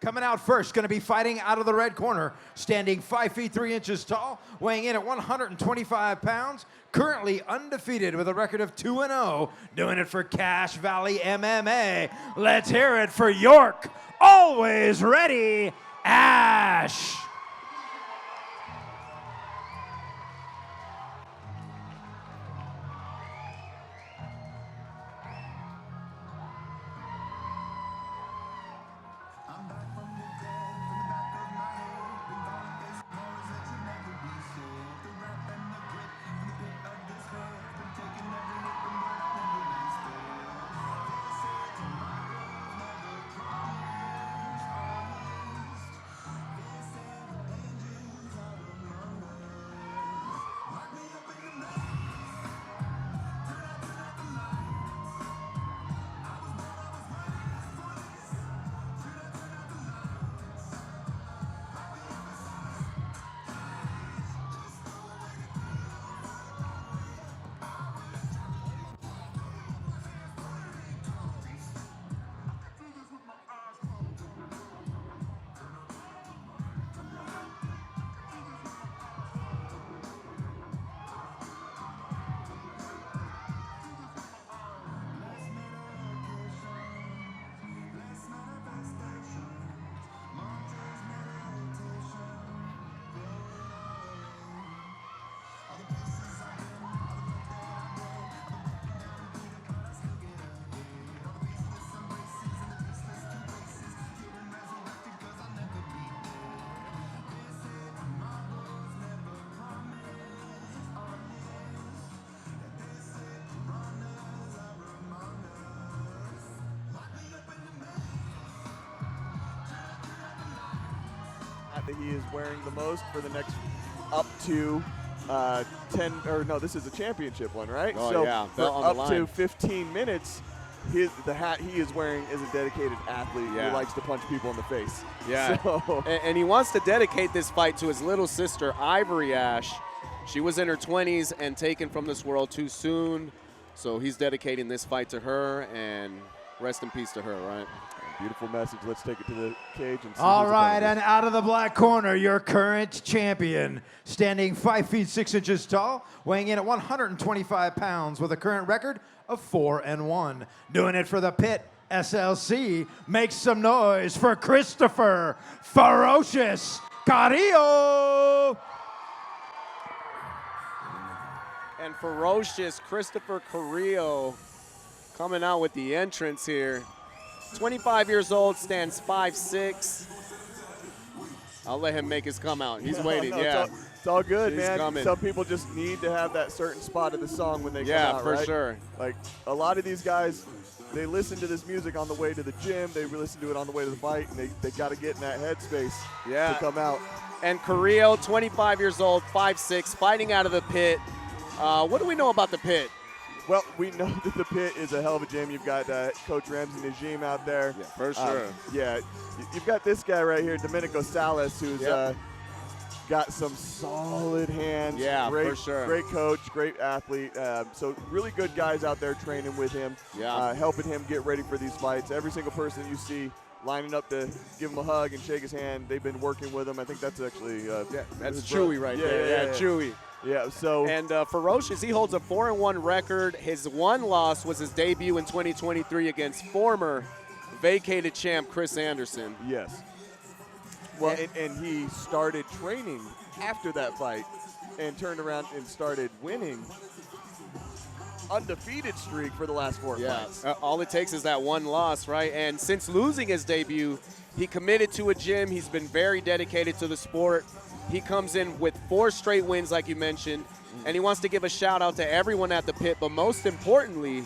Coming out first, going to be fighting out of the red corner, standing 5 feet 3 inches tall, weighing in at 125 pounds, currently undefeated with a record of 2-0, doing it for Cache Valley MMA. Let's hear it for York, always ready, Ash. That he is wearing the most for the next up to 10, or no, this is a championship one, right? Oh, so yeah, for belt on the up to line. 15 minutes, the hat he is wearing is a dedicated athlete Yeah. who likes to punch people in the face. Yeah, So, and he wants to dedicate this fight to his little sister, Ivory Ash. She was in her 20s and taken from this world too soon, so he's dedicating this fight to her, and rest in peace to her, right? beautiful message. Let's take it to the cage and see All who's right, opponent and is. out of the black corner, your current champion, standing 5 feet 6 inches tall, weighing in at 125 pounds with a current record of 4-1. Doing it for the Pit SLC, make some noise for Christopher Ferocious Carrillo. And ferocious Christopher Carrillo coming out with the entrance here. 25 years old, stands 5'6". I'll let him make his come out. He's waiting, No, yeah. It's all good, He's man. coming. Some people just need to have that certain spot of the song when they come Yeah, out, for right? sure. Like, a lot of these guys, they listen to this music on the way to the gym, they listen to it on the way to the fight, and they got to get in that headspace Yeah. to come out. And Carrillo, 25 years old, 5'6", fighting out of the Pit. What do we know about the Pit? Well, we know that the Pit is a hell of a gym. You've got Coach Ramsey Najim out there. Yeah, for sure. Yeah, you've got this guy right here, Domenico Salas, who's Yep. got some solid hands. Yeah, great, for sure. Great coach, great athlete. So really good guys out there training with him, Yeah. helping him get ready for these fights. Every single person you see lining up to give him a hug and shake his hand, they've been working with him. I think that's actually That's his Chewy brother. right there. Yeah, Chewy. Yeah, so And Ferocious, he holds a 4-1 record. His one loss was his debut in 2023 against former vacated champ Chris Anderson. yes. Well, and he started training after that fight and turned around and started winning. Undefeated streak for the last 4 fights. All it takes is that one loss, right? And since losing his debut, he committed to a gym. He's been very dedicated to the sport. He comes in with 4 straight wins, like you mentioned, and he wants to give a shout out to everyone at the Pit, but most importantly,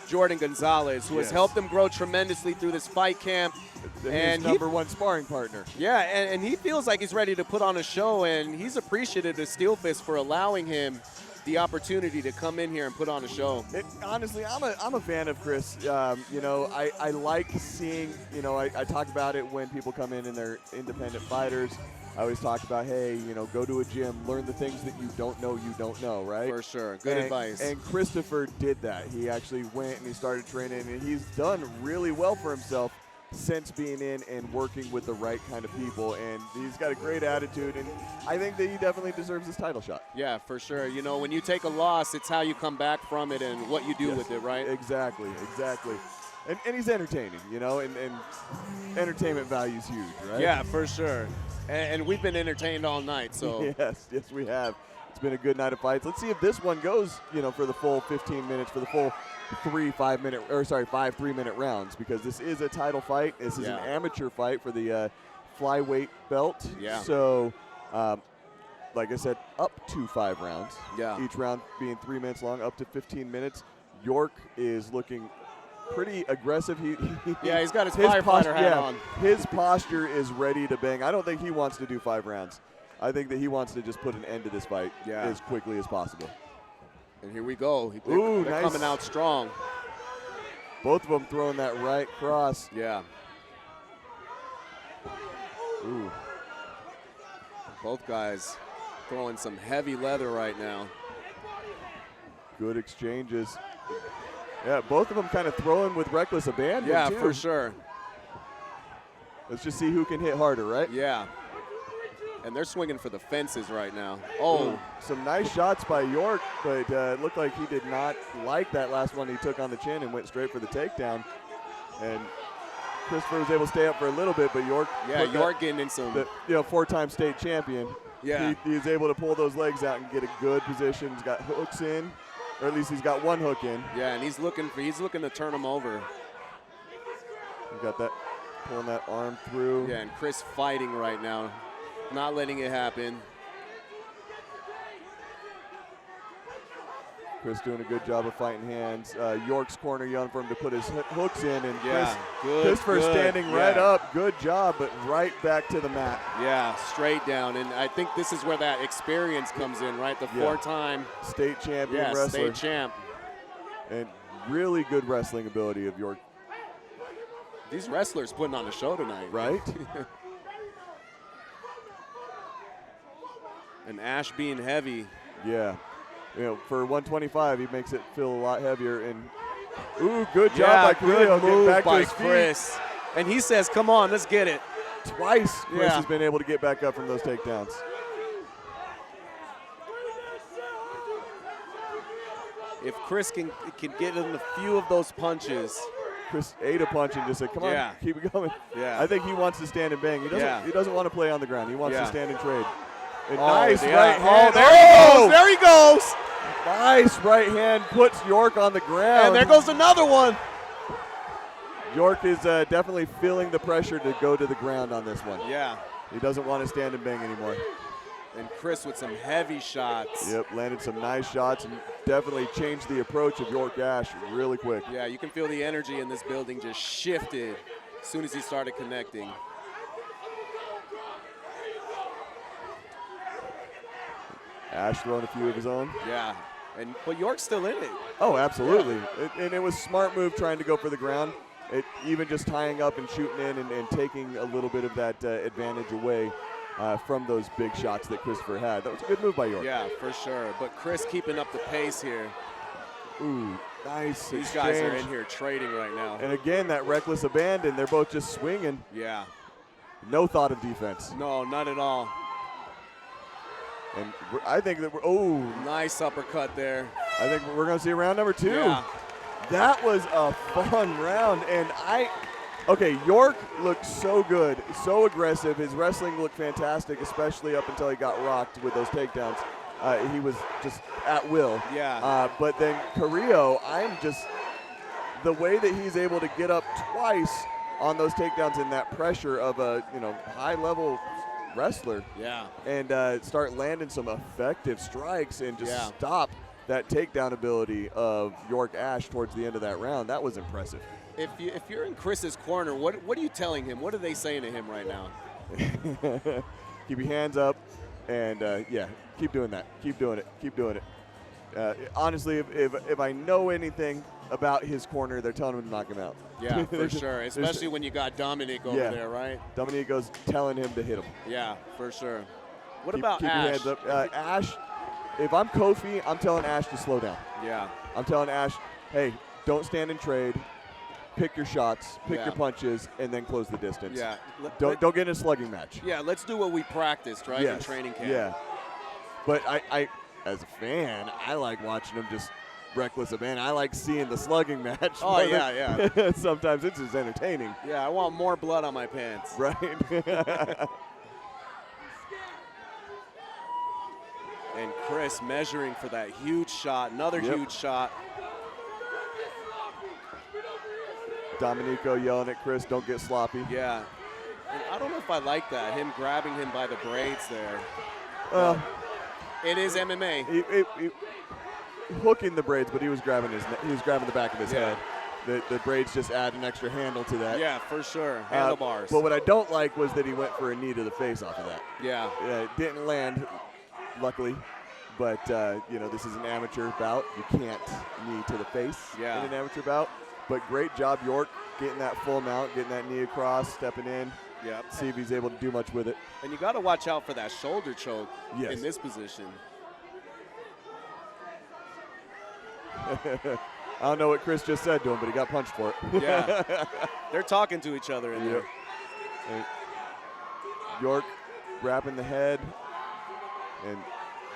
Jordan Gonzalez, who has helped him grow tremendously through this fight camp. His number one sparring partner. Yeah, and he feels like he's ready to put on a show, and he's appreciative to SteelFist for allowing him the opportunity to come in here and put on a show. Honestly, I'm a fan of Chris. You know, I like seeing, you know, I talk about it when people come in and they're independent fighters. I always talk about, hey, you know, go to a gym, learn the things that you don't know, right? For sure. Good advice. And Christopher did that. He actually went and he started training, and he's done really well for himself since being in and working with the right kind of people, and he's got a great attitude, and I think that he definitely deserves his title shot. Yeah, for sure. You know, when you take a loss, it's how you come back from it and what you do with it, right? Exactly. And he's entertaining, you know, and entertainment value is huge, right? Yeah, for sure. And we've been entertained all night, so. Yes, we have. It's been a good night of fights. Let's see if this one goes, you know, for the full 15 minutes, for the full 5 3-minute rounds, because this is a title fight. This is an amateur fight for the flyweight belt. Yeah. So, like I said, up to 5 rounds. Yeah. Each round being 3 minutes long, up to 15 minutes. York is looking pretty aggressive. He's got his firefighter hat on. His posture is ready to bang. I don't think he wants to do 5 rounds. I think that he wants to just put an end to this fight as quickly as possible. And here we go. Ooh, they're nice. coming out strong. Both of them throwing that right cross. Yeah. Ooh. Both guys throwing some heavy leather right now. Good exchanges. Yeah, both of them kind of throwing with reckless abandon, Yeah, too. for sure. Let's just see who can hit harder, right? Yeah. And they're swinging for the fences right now. Oh. Ooh, some nice shots by York, but it looked like he did not like that last one he took on the chin and went straight for the takedown. And Christopher was able to stay up for a little bit, but York. Yeah, York getting in some. 4-time state champion. Yeah. He was able to pull those legs out and get a good position. He's got hooks in, or at least he's got one hook in. Yeah, and he's looking to turn him over. He got that, pulling that arm through. Yeah, and Chris fighting right now, not letting it happen. Chris doing a good job of fighting hands. York's corner yelling for him to put his hooks in, and Christopher standing right up. Good job, but right back to the mat. Yeah, straight down. And I think this is where that experience comes in, right? The 4-time state champion wrestler. state champ. And really good wrestling ability of York. These wrestlers putting on a show tonight. Right? And Ash being heavy. Yeah. For 125, he makes it feel a lot heavier. And good job by Carrillo getting back to his feet. Chris. And he says, "Come on, let's get it." Twice, Chris has been able to get back up from those takedowns. If Chris can get in a few of those punches. Chris ate a punch and just said, "Come on, keep it going." Yeah. I think he wants to stand and bang. He doesn't want to play on the ground. He wants to stand and trade. And nice right hand. Oh, there he goes. Nice right hand puts York on the ground. And there goes another one. York is definitely feeling the pressure to go to the ground on this one. Yeah. He doesn't want to stand and bang anymore. And Chris with some heavy shots. Yep, landed some nice shots and definitely changed the approach of York Ash really quick. Yeah, you can feel the energy in this building just shifted as soon as he started connecting. Ash throwing a few of his own. Yeah, but York's still in it. Oh, absolutely. And it was a smart move trying to go for the ground. Even just tying up and shooting in and taking a little bit of that advantage away from those big shots that Christopher had. That was a good move by York. Yeah, for sure. But Chris keeping up the pace here. Ooh, nice These exchange. guys are in here trading right now. And again, that reckless abandon. They're both just swinging. Yeah. No thought of defense. No, not at all. And I think that nice uppercut there. I think we're going to see round number 2. Yeah. That was a fun round. And York looked so good, so aggressive. His wrestling looked fantastic, especially up until he got rocked with those takedowns. He was just at will. Yeah. But then Carrillo, the way that he's able to get up twice on those takedowns in that pressure of a high-level wrestler. Yeah. And start landing some effective strikes and just stop that takedown ability of York Ash towards the end of that round. That was impressive. If you're in Chris's corner, what are you telling him? What are they saying to him right now? Keep your hands up, and keep doing that. Keep doing it. Keep doing it. Honestly, if I know anything about his corner, they're telling him to knock him out. Yeah, for sure. Especially when you got Dominic over there, right? Dominico's telling him to hit him. Yeah, for sure. What about keep Ash? Your hands up. Ash, if I'm Kofi, I'm telling Ash to slow down. Yeah. I'm telling Ash, hey, don't stand and trade. pick your shots, pick Yeah. your punches, and then close the distance. Yeah. Don't get in a slugging match. Yeah, let's do what we practiced, right, in training camp. Yeah. But I, as a fan, I like watching them just reckless abandon. I like seeing the slugging match. Oh, yeah. Sometimes it's just entertaining. Yeah, I want more blood on my pants. Right. And Chris measuring for that huge shot, another huge shot. Dominico yelling at Chris, don't get sloppy. Yeah. And I don't know if I like that, him grabbing him by the braids there. Well, it is MMA. He hooking the braids, but he was grabbing the back of his head. The braids just add an extra handle to that. Yeah, for sure. Handlebars. But what I don't like was that he went for a knee to the face off of that. Yeah. It didn't land, luckily. But, this is an amateur bout. You can't knee to the face in an amateur bout. But great job, York, getting that full mount, getting that knee across, stepping in. Yeah. See if he's able to do much with it. And you got to watch out for that shoulder choke in this position. I don't know what Chris just said to him, but he got punched for it. Yeah. They're talking to each other in there. And York wrapping the head. And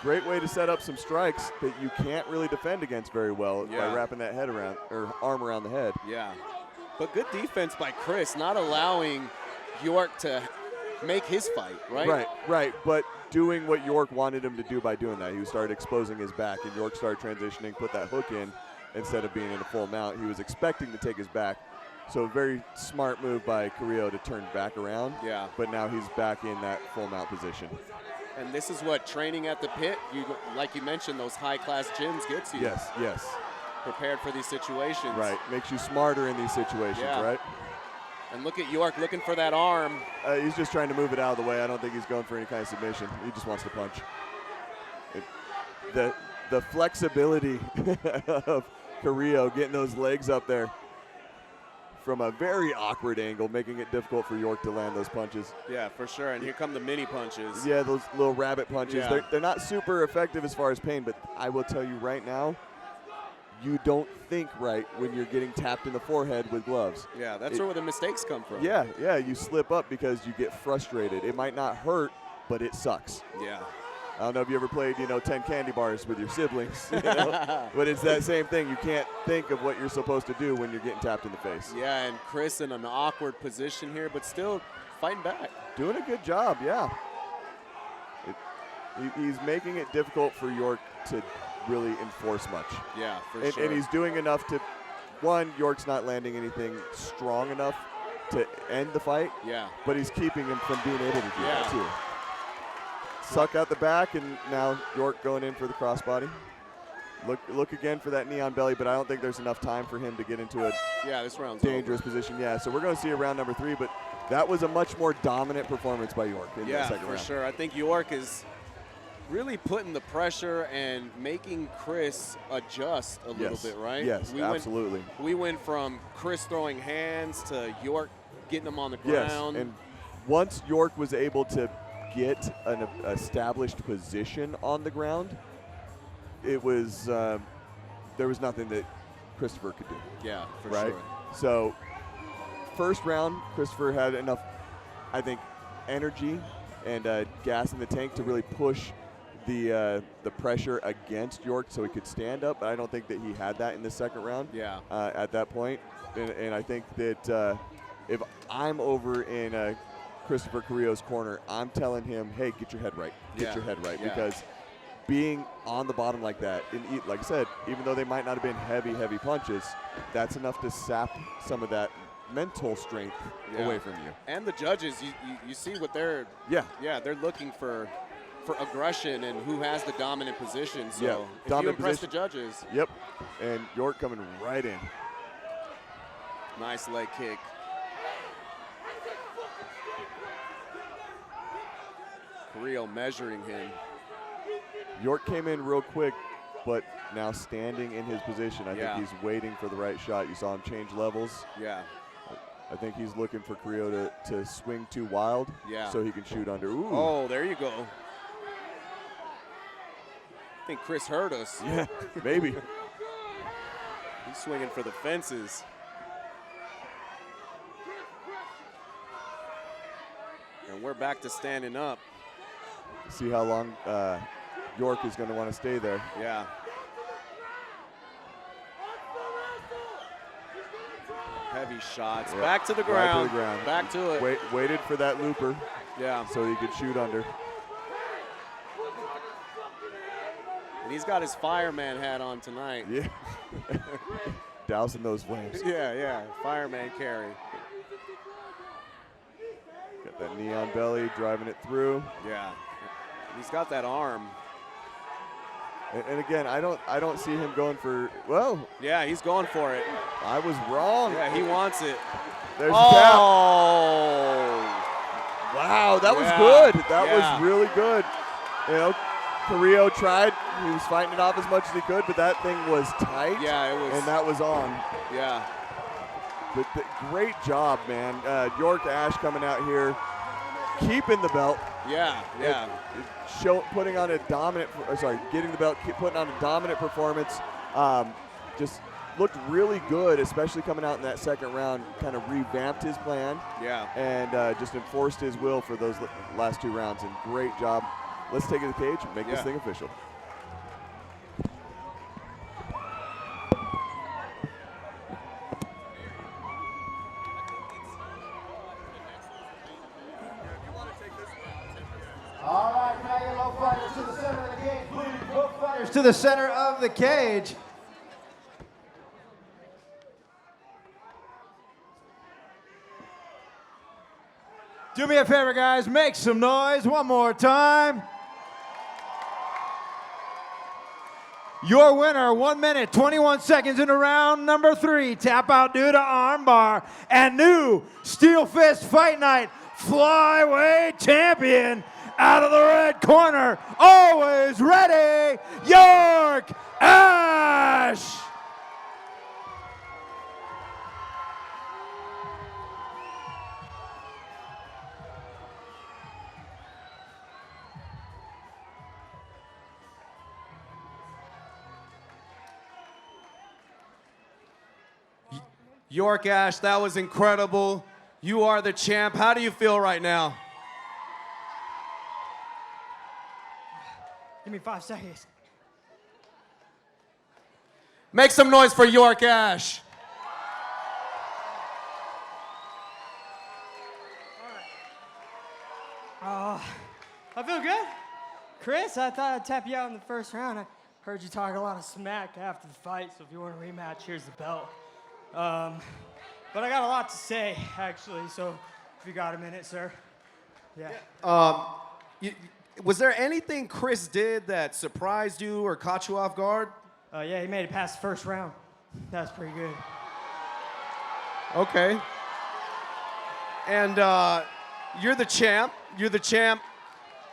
great way to set up some strikes that you can't really defend against very well by wrapping that head around, or arm around the head. Yeah. But good defense by Chris, not allowing York to make his fight, right? Right. But doing what York wanted him to do by doing that. He started exposing his back, and York started transitioning, put that hook in instead of being in a full mount. He was expecting to take his back. So a very smart move by Carrillo to turn back around. Yeah. But now he's back in that full mount position. And this is what training at the pit, like you mentioned, those high-class gyms gets you. Yes. Prepared for these situations. Right. Makes you smarter in these situations, right? And look at York looking for that arm. He's just trying to move it out of the way. I don't think he's going for any kind of submission. He just wants to punch. The flexibility of Carrillo getting those legs up there from a very awkward angle, making it difficult for York to land those punches. Yeah, for sure. And here come the mini punches. Yeah, those little rabbit punches. Yeah. They're not super effective as far as pain, but I will tell you right now, you don't think right when you're getting tapped in the forehead with gloves. Yeah, that's where the mistakes come from. Yeah, you slip up because you get frustrated. It might not hurt, but it sucks. Yeah. I don't know if you ever played, 10 candy bars with your siblings, but it's that same thing. You can't think of what you're supposed to do when you're getting tapped in the face. Yeah, and Chris in an awkward position here, but still fighting back. Doing a good job, yeah. He's making it difficult for York to really enforce much. Yeah, for sure. And he's doing enough to, one, York's not landing anything strong enough to end the fight. Yeah. But he's keeping him from being able to do that too. Suck out the back, and now York going in for the crossbody. Look again for that knee on belly, but I don't think there's enough time for him to get into a this round's dangerous position. Yeah, so we're going to see a round number 3, but that was a much more dominant performance by York in that second round. Yeah, for sure. I think York is really putting the pressure and making Chris adjust a little bit, right? Yes, absolutely. We went from Chris throwing hands to York getting him on the ground. Yes, and once York was able to get an established position on the ground, it was there was nothing that Christopher could do. Yeah, for right? sure. So first round, Christopher had enough, I think, energy and gas in the tank to really push the pressure against York so he could stand up, but I don't think that he had that in the second round. Yeah. At that point, and I think that if I'm over in Christopher Carrillo's corner, I'm telling him, hey, get your head right. Get your head right. Because being on the bottom like that, and like I said, even though they might not have been heavy punches, that's enough to sap some of that mental strength away from you. And the judges, you see what they're they're looking for aggression and who has the dominant position. So if you impress the judges. Yep. And York coming right in. Nice leg kick. Carrillo measuring him. York came in real quick, but now standing in his position. I think he's waiting for the right shot. You saw him change levels. Yeah. I think he's looking for Carrillo to swing too wild so he can shoot under. Ooh. Oh, there you go. I think Chris heard us. Yeah, maybe. He's swinging for the fences. And we're back to standing up. See how long York is going to want to stay there. Yeah. Heavy shots. Yep. Back to the Right ground. to the ground. Back to it. Waited for that looper. Yeah. So he could shoot under. And he's got his fireman hat on tonight. Yeah. Dousing those flames. Yeah. Fireman carry. Got that neon belly, driving it through. Yeah. He's got that arm. And again, I don't see him going for, well. Yeah, he's going for it. I was wrong. Yeah, he wants it. There's the tap. Oh! Wow, that was Yeah. good. That Yeah. was really good. You know, Carrillo tried. He was fighting it off as much as he could, but that thing was tight. Yeah, it was. And that was on. Yeah. But great job, man. York Ash coming out here, keeping the belt. Yeah. Putting on a dominant, getting the belt, putting on a dominant performance. Just looked really good, especially coming out in that second round. Kind of revamped his plan. Yeah. And just enforced his will for those last 2 rounds. And great job. Let's take it to the cage and make this thing official. All right, now your low fighters to the center of the cage. Please, low fighters to the center of the cage. Do me a favor, guys. Make some noise one more time. Your winner, 1 minute, 21 seconds into round number 3. Tap out due to armbar. And new SteelFist Fight Night flyweight champion out of the red corner, always ready, York Ash. York Ash, that was incredible. You are the champ. How do you feel right now? Give me 5 seconds. Make some noise for York Ash. I feel good. Chris, I thought I'd tap you out in the first round. I heard you talk a lot of smack after the fight, so if you want a rematch, here's the belt. But I got a lot to say, actually, so if you got a minute, sir. Yeah. Was there anything Chris did that surprised you or caught you off guard? Yeah, he made it past the first round. That was pretty good. Okay. And you're the champ. You're the champ.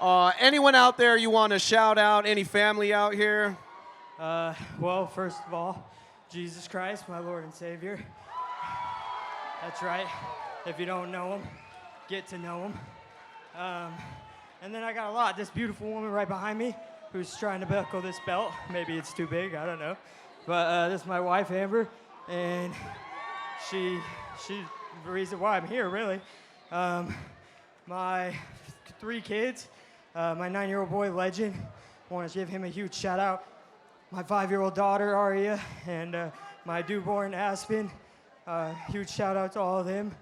Anyone out there you want to shout out? Any family out here? Well, first of all, Jesus Christ, my Lord and Savior. That's right. If you don't know him, get to know him. And then I got a lot. This beautiful woman right behind me who's trying to buckle this belt. Maybe it's too big, I don't know. But this is my wife, Amber, and she's the reason why I'm here, really. My 3 kids, my 9-year-old boy, Legend, I want to give him a huge shout out. My 5-year-old daughter, Aria, and my newborn, Aspen. Huge shout out to all of them.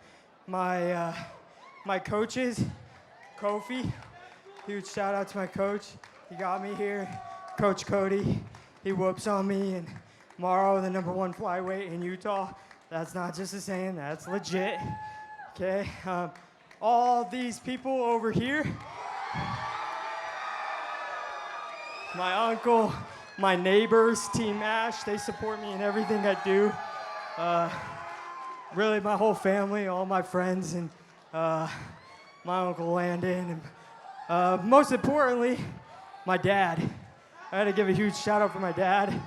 My coaches, Kofi. Huge shout out to my coach. He got me here. Coach Cody, he whoops on me. And Morrow, the #1 flyweight in Utah. That's not just a saying, that's legit. Okay. All these people over here. My uncle, my neighbors, Team Ash, they support me in everything I do. Really, my whole family, all my friends, and my Uncle Landon. And most importantly, my dad. I had to give a huge shout out for my dad.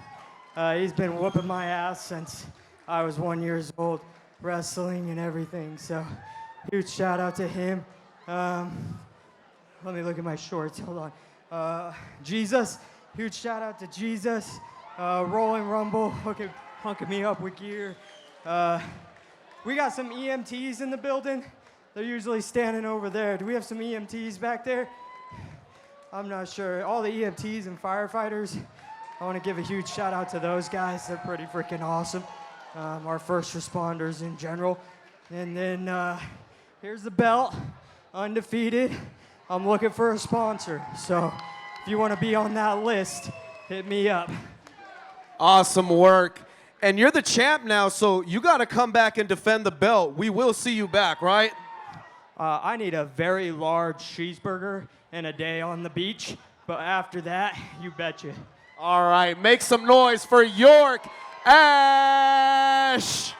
He's been whooping my ass since I was 1 year old, wrestling and everything. So, huge shout out to him. Let me look at my shorts. Hold on. Jesus. Huge shout out to Jesus. Rolling Rumble, hooking me up with gear. We got some EMTs in the building. They're usually standing over there. Do we have some EMTs back there? I'm not sure. All the EMTs and firefighters, I want to give a huge shout out to those guys. They're pretty freaking awesome. Our first responders in general. And then here's the belt, undefeated. I'm looking for a sponsor. So if you want to be on that list, hit me up. Awesome work. And you're the champ now, so you got to come back and defend the belt. We will see you back, right? I need a very large cheeseburger and a day on the beach. But after that, you betcha. All right, make some noise for York Ash.